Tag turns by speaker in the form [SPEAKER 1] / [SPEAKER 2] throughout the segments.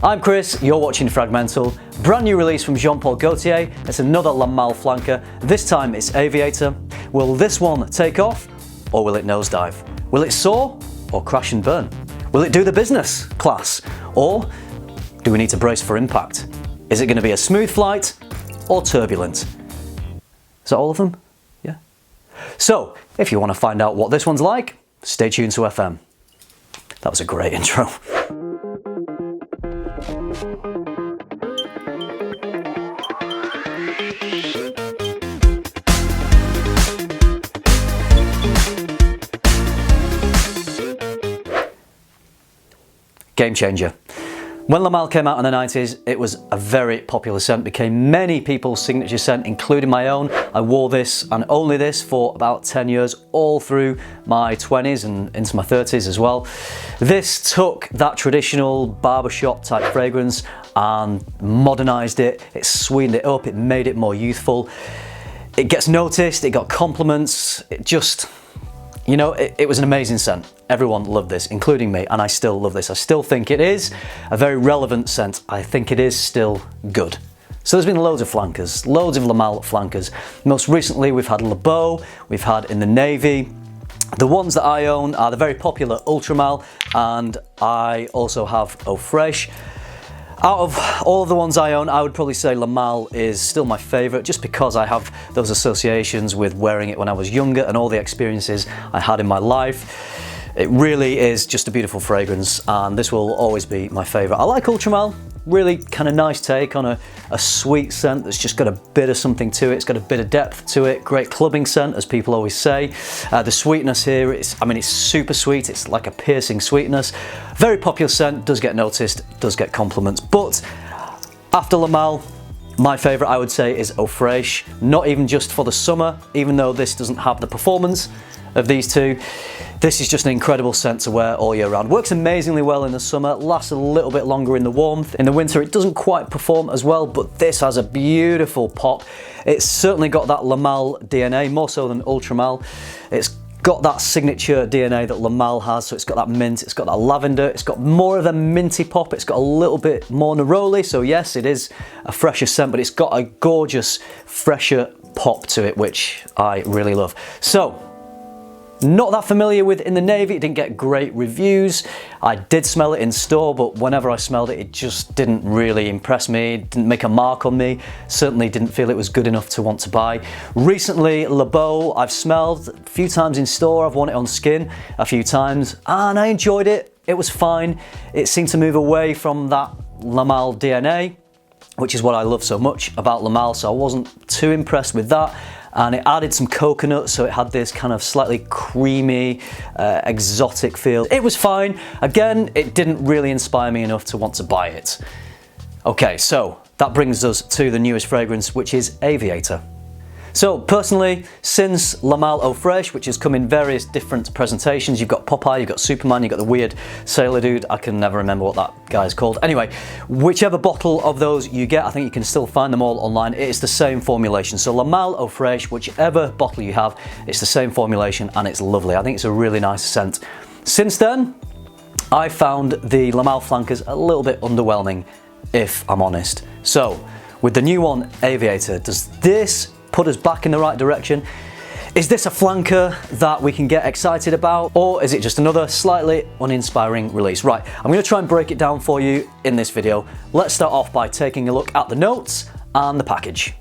[SPEAKER 1] I'm Chris, you're watching FRAG-MENTAL. Brand new release from Jean Paul Gaultier. It's another Le Male flanker. This time it's Aviator. Will this one take off or will it nosedive? Will it soar or crash and burn? Will it do the business class or do we need to brace for impact? Is it going to be a smooth flight or turbulent? Is that all of them? Yeah. So, if you want to find out what this one's like, stay tuned to FM. That was a great intro. Game changer. When Le Male came out in the 90s, it was a very popular scent, became many people's signature scent, including my own. I wore this and only this for about 10 years, all through my 20s and into my 30s as well. This took that traditional barbershop type fragrance and modernized it. It sweetened it up, it made it more youthful. It gets noticed, it got compliments, it just, you know, it was an amazing scent. Everyone loved this, including me, and I still love this. I still think it is a very relevant scent. I think it is still good. So there's been loads of flankers, loads of Le Male flankers. Most recently we've had Le Beau, we've had in the navy. The ones that I own are the very popular Ultra Male, and I also have Eau Fraiche. Out of all of the ones I own, I would probably say Le Male is still my favourite, just because I have those associations with wearing it when I was younger and all the experiences I had in my life. It really is just a beautiful fragrance, and this will always be my favourite. I like Ultra Male, really kind of nice take on a sweet scent that's just got a bit of something to it. It's got a bit of depth to it. Great clubbing scent, as people always say. The sweetness here, it's super sweet. It's like a piercing sweetness. Very popular scent, does get noticed, does get compliments. But after Le Male, my favourite I would say is Eau Fraiche. Not even just for the summer, even though this doesn't have the performance of these two. This is just an incredible scent to wear all year round. Works amazingly well in the summer, lasts a little bit longer in the warmth. In the winter it doesn't quite perform as well, but this has a beautiful pop. It's certainly got that Le Male DNA, more so than Ultra Male. It's got that signature DNA that Le Male has, so it's got that mint, it's got that lavender, it's got more of a minty pop, it's got a little bit more neroli, so yes, it is a fresher scent, but it's got a gorgeous, fresher pop to it, which I really love. So, not that familiar with in the navy, it didn't get great reviews. I did smell it in store, but whenever I smelled it, it just didn't really impress me. It didn't make a mark on me. Certainly didn't feel it was good enough to want to buy. Recently, Le Beau, I've smelled a few times in store. I've worn it on skin a few times and I enjoyed it. It was fine. It seemed to move away from that Le Male DNA, which is what I love so much about Le Male, so I wasn't too impressed with that. And it added some coconut, so it had this kind of slightly creamy, exotic feel. It was fine. Again, it didn't really inspire me enough to want to buy it. Okay, so that brings us to the newest fragrance, which is Aviator. So personally, since Le Male Eau Fraiche, which has come in various different presentations, you've got Popeye, you've got Superman, you've got the weird sailor dude, I can never remember what that guy's called. Anyway, whichever bottle of those you get, I think you can still find them all online. It is the same formulation. So Le Male Eau Fraiche, whichever bottle you have, it's the same formulation and it's lovely. I think it's a really nice scent. Since then, I found the Le Male flankers a little bit underwhelming, if I'm honest. So, with the new one, Aviator, does this put us back in the right direction? Is this a flanker that we can get excited about, or is it just another slightly uninspiring release? Right, I'm going to try and break it down for you in this video. Let's start off by taking a look at the notes and the package.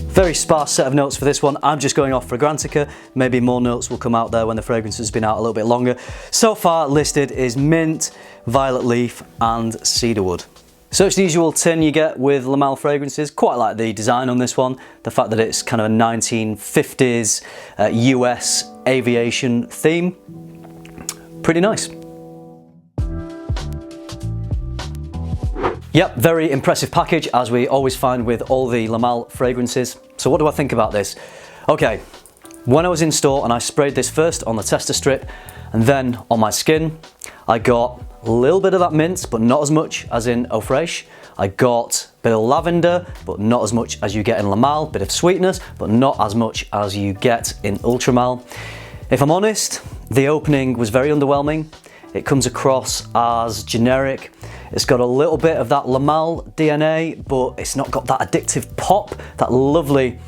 [SPEAKER 1] Very sparse set of notes for this one. I'm just going off Fragrantica. Maybe more notes will come out there when the fragrance has been out a little bit longer. So far listed is mint, violet leaf and cedarwood. So it's the usual tin you get with Le Male fragrances. Quite like the design on this one. The fact that it's kind of a 1950s US aviation theme. Pretty nice. Yep, very impressive package, as we always find with all the Le Male fragrances. So what do I think about this? Okay, when I was in store and I sprayed this first on the tester strip and then on my skin, I got a little bit of that mint, but not as much as in Eau Fraiche. I got a bit of lavender, but not as much as you get in Le Male. Bit of sweetness, but not as much as you get in Ultra Male. If I'm honest, The opening was very underwhelming. It comes across as generic. It's got a little bit of that Le Male DNA, but it's not got that addictive pop, that lovely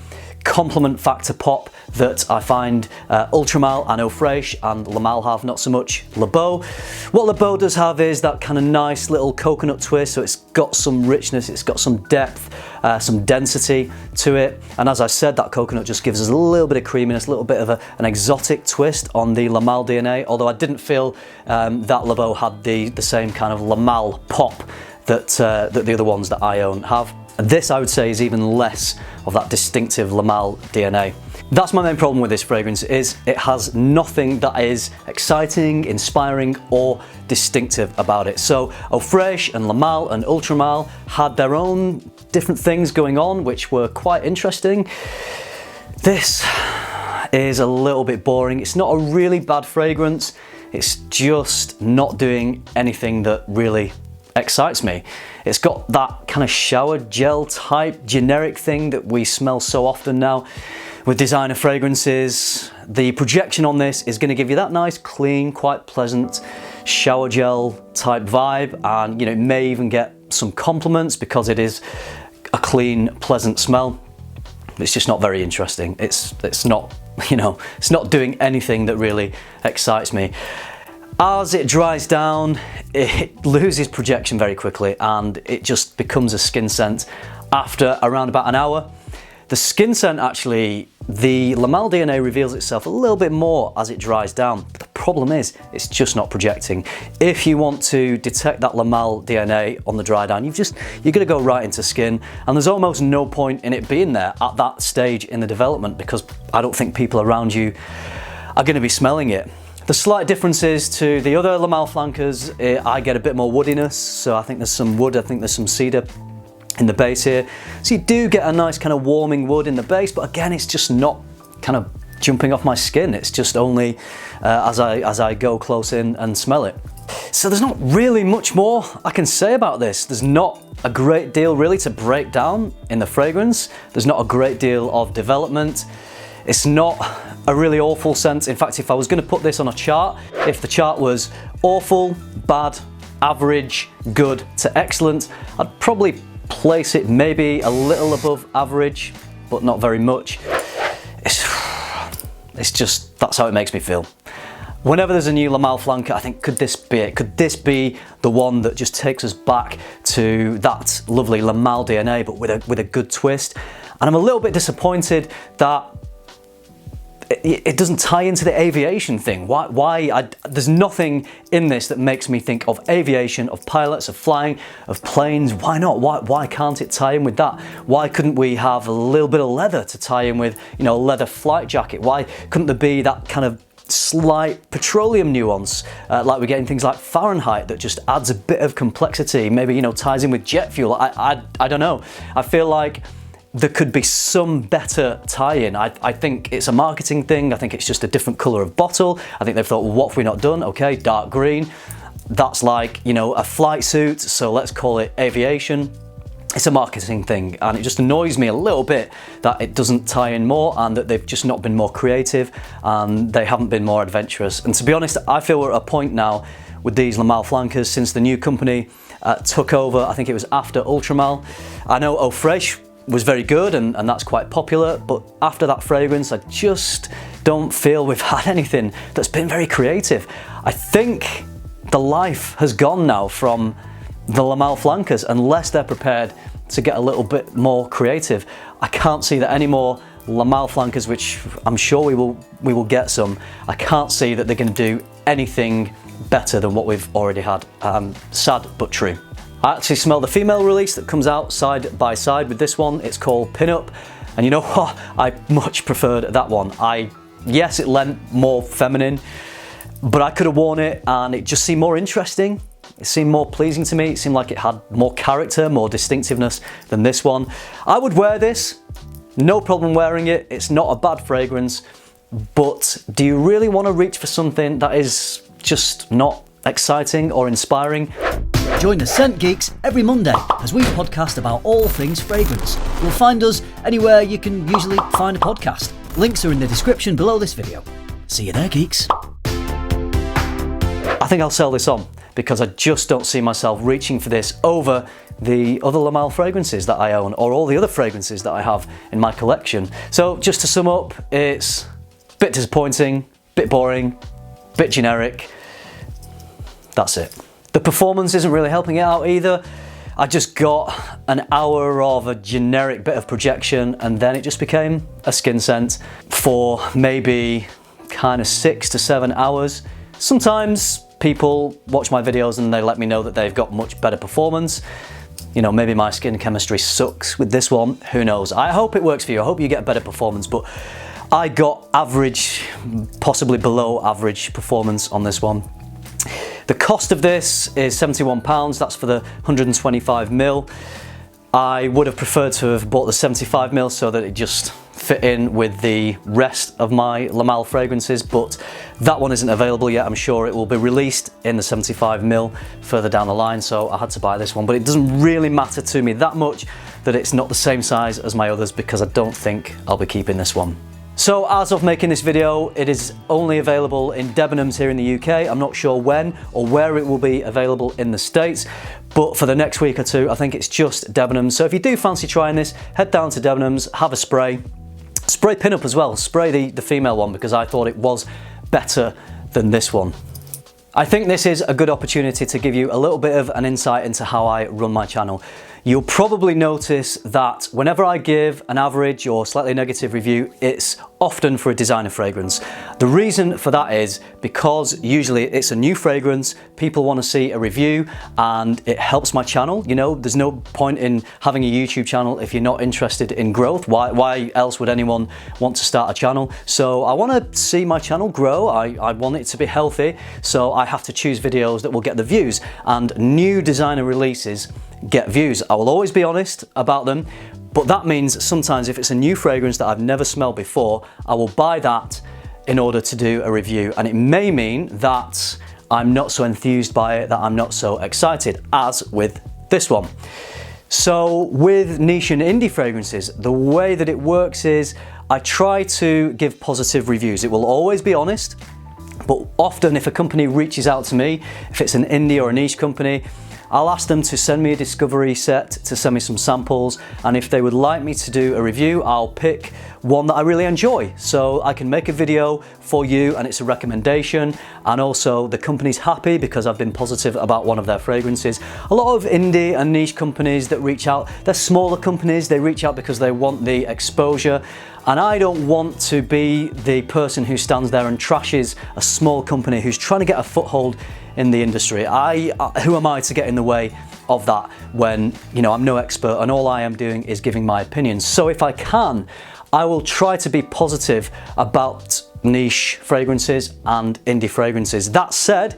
[SPEAKER 1] complement factor pop that I find Ultra Male and Eau Fraiche and Le Male have, not so much Le Beau. What Le Beau does have is that kind of nice little coconut twist, so it's got some richness, it's got some depth, some density to it. And as I said, that coconut just gives us a little bit of creaminess, a little bit of an exotic twist on the Le Male DNA, although I didn't feel that Le Beau had the same kind of Le Male pop that the other ones that I own have. This, I would say, is even less of that distinctive Le Male DNA. That's my main problem with this fragrance, is it has nothing that is exciting, inspiring, or distinctive about it. So Eau Fraiche and Le Male and Ultra Male had their own different things going on, which were quite interesting. This is a little bit boring. It's not a really bad fragrance. It's just not doing anything that really excites me. It's got that kind of shower gel type generic thing that we smell so often now with designer fragrances. The projection on this is going to give you that nice, clean, quite pleasant shower gel type vibe, and it may even get some compliments because it is a clean, pleasant smell. It's just not very interesting. It's not, it's not doing anything that really excites me. As it dries down, it loses projection very quickly and it just becomes a skin scent after around about an hour. The skin scent, actually, the Le Male DNA reveals itself a little bit more as it dries down. The problem is, it's just not projecting. If you want to detect that Le Male DNA on the dry down, you're gonna go right into skin, and there's almost no point in it being there at that stage in the development because I don't think people around you are gonna be smelling it. The slight differences to the other Le Male flankers, I get a bit more woodiness, so I think there's some wood, I think there's some cedar in the base here. So you do get a nice kind of warming wood in the base, but again, it's just not kind of jumping off my skin. It's just only as I go close in and smell it. So there's not really much more I can say about this. There's not a great deal really to break down in the fragrance. There's not a great deal of development. It's not a really awful scent. In fact, if I was going to put this on a chart, if the chart was awful, bad, average, good to excellent, I'd probably place it maybe a little above average, but not very much. It's just, that's how it makes me feel. Whenever there's a new Le Male flanker, I think, could this be it? Could this be the one that just takes us back to that lovely Le Male DNA, but with a good twist? And I'm a little bit disappointed that it doesn't tie into the aviation thing. There's nothing in this that makes me think of aviation, of pilots, of flying, of planes. Why not? Why can't it tie in with that? Why couldn't we have a little bit of leather to tie in with, a leather flight jacket? Why couldn't there be that kind of slight petroleum nuance, like we get in things like Fahrenheit, that just adds a bit of complexity, maybe, ties in with jet fuel? I don't know. I feel like there could be some better tie-in. I think it's a marketing thing. I think it's just a different colour of bottle. I think they've thought, well, what have we not done? Okay, dark green. That's like, a flight suit, so let's call it aviation. It's a marketing thing, and it just annoys me a little bit that it doesn't tie in more, and that they've just not been more creative, and they haven't been more adventurous. And to be honest, I feel we're at a point now with these Le Male flankers, since the new company took over. I think it was after Ultra Male. I know Eau Fraiche was very good, and that's quite popular, but after that fragrance, I just don't feel we've had anything that's been very creative. I think the life has gone now from the Le Male flankers, unless they're prepared to get a little bit more creative. I can't see that any more Le Male flankers, which I'm sure we will get some. I can't see that they're going to do anything better than what we've already had. Sad but true. I actually smell the female release that comes out side by side with this one. It's called Pinup, and you know what? I much preferred that one. Yes, it lent more feminine, but I could have worn it and it just seemed more interesting. It seemed more pleasing to me. It seemed like it had more character, more distinctiveness than this one. I would wear this, no problem wearing it. It's not a bad fragrance, but do you really want to reach for something that is just not exciting or inspiring?
[SPEAKER 2] Join the Scent Geeks every Monday as we podcast about all things fragrance. You'll find us anywhere you can usually find a podcast. Links are in the description below this video. See you there, geeks.
[SPEAKER 1] I think I'll sell this on because I just don't see myself reaching for this over the other Le Male fragrances that I own or all the other fragrances that I have in my collection. So just to sum up, it's a bit disappointing, bit boring, bit generic. That's it. The performance isn't really helping it out either. I just got an hour of a generic bit of projection and then it just became a skin scent for maybe kind of 6 to 7 hours. Sometimes people watch my videos and they let me know that they've got much better performance. You know, maybe my skin chemistry sucks with this one, who knows. I hope it works for you, I hope you get a better performance, but I got average, possibly below average performance on this one. The cost of this is £71, that's for the 125ml. I would have preferred to have bought the 75ml so that it just fit in with the rest of my Le Male fragrances, but that one isn't available yet. I'm sure it will be released in the 75ml further down the line, so I had to buy this one. But it doesn't really matter to me that much that it's not the same size as my others because I don't think I'll be keeping this one. So as of making this video, it is only available in Debenhams here in the UK. I'm not sure when or where it will be available in the States, but for the next week or two, I think it's just Debenhams. So if you do fancy trying this, head down to Debenhams, have a spray. Spray Pinup as well, spray the female one because I thought it was better than this one. I think this is a good opportunity to give you a little bit of an insight into how I run my channel. You'll probably notice that whenever I give an average or slightly negative review, it's often for a designer fragrance. The reason for that is because usually it's a new fragrance, people want to see a review and it helps my channel. You know, there's no point in having a YouTube channel if you're not interested in growth. Why else would anyone want to start a channel? So I want to see my channel grow. I want it to be healthy, so I have to choose videos that will get the views, and new designer releases get views. I will always be honest about them, but that means sometimes if it's a new fragrance that I've never smelled before, I will buy that in order to do a review, and it may mean that I'm not so enthused by it, that I'm not so excited, as with this one. So with niche and indie fragrances, the way that it works is I try to give positive reviews. It will always be honest, but often if a company reaches out to me, if it's an indie or a niche company, I'll ask them to send me a discovery set, to send me some samples, and if they would like me to do a review, I'll pick one that I really enjoy. So I can make a video for you and it's a recommendation, and also the company's happy because I've been positive about one of their fragrances. A lot of indie and niche companies that reach out, they're smaller companies, they reach out because they want the exposure, and I don't want to be the person who stands there and trashes a small company who's trying to get a foothold in the industry. Who am I to get in the way of that when, you know, I'm no expert and all I am doing is giving my opinions. So if I can, I will try to be positive about niche fragrances and indie fragrances. That said,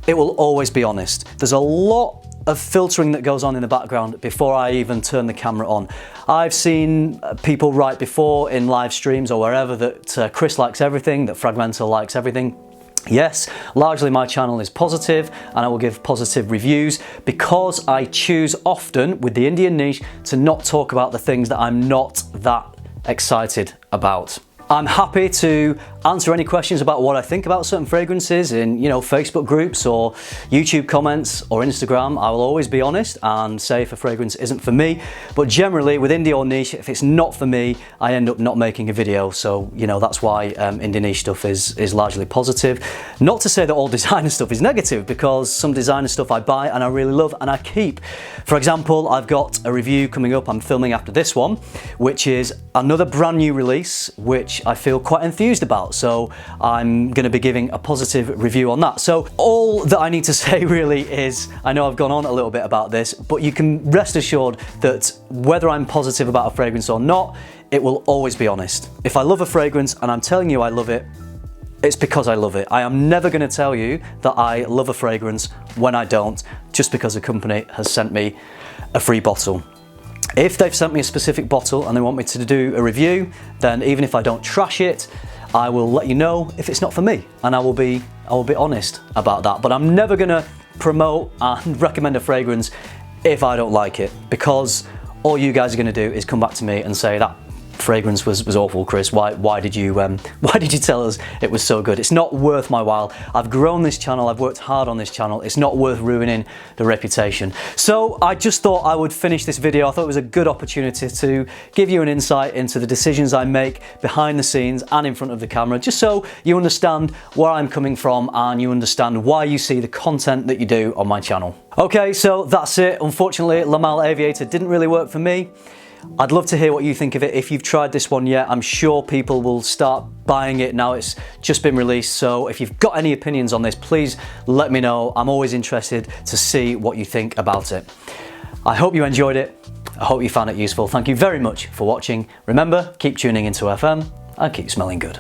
[SPEAKER 1] it will always be honest. There's a lot of filtering that goes on in the background before I even turn the camera on. I've seen people write before in live streams or wherever that Chris likes everything, that FRAG-MENTAL likes everything. Yes, largely my channel is positive and I will give positive reviews because I choose often with the Indian niche to not talk about the things that I'm not that excited about. I'm happy to answer any questions about what I think about certain fragrances in, you know, Facebook groups or YouTube comments or Instagram. I will always be honest and say if a fragrance isn't for me, but generally with indie or niche, if it's not for me, I end up not making a video. So, you know, that's why indie niche stuff is largely positive. Not to say that all designer stuff is negative, because some designer stuff I buy and I really love and I keep. For example, I've got a review coming up, I'm filming after this one, which is another brand new release, which I feel quite enthused about. So I'm going to be giving a positive review on that. So all that I need to say really is, I know I've gone on a little bit about this, but you can rest assured that whether I'm positive about a fragrance or not, it will always be honest. If I love a fragrance and I'm telling you I love it, it's because I love it. I am never going to tell you that I love a fragrance when I don't, just because a company has sent me a free bottle. If they've sent me a specific bottle and they want me to do a review, then even if I don't trash it, I will let you know if it's not for me, and I will be honest about that. But I'm never gonna promote and recommend a fragrance if I don't like it, because all you guys are gonna do is come back to me and say that fragrance was awful, Chris. Why did you tell us it was so good? It's not worth my while. I've grown this channel, I've worked hard on this channel. It's not worth ruining the reputation. So I just thought I would finish this video. I thought it was a good opportunity to give you an insight into the decisions I make behind the scenes and in front of the camera, just so you understand where I'm coming from and you understand why you see the content that you do on my channel. Okay, so that's it. Unfortunately, Male Aviator didn't really work for me. I'd love to hear what you think of it. If you've tried this one yet, I'm sure people will start buying it now it's just been released. So if you've got any opinions on this, please let me know. I'm always interested to see what you think about it. I hope you enjoyed it. I hope you found it useful. Thank you very much for watching. Remember, keep tuning into FM and keep smelling good.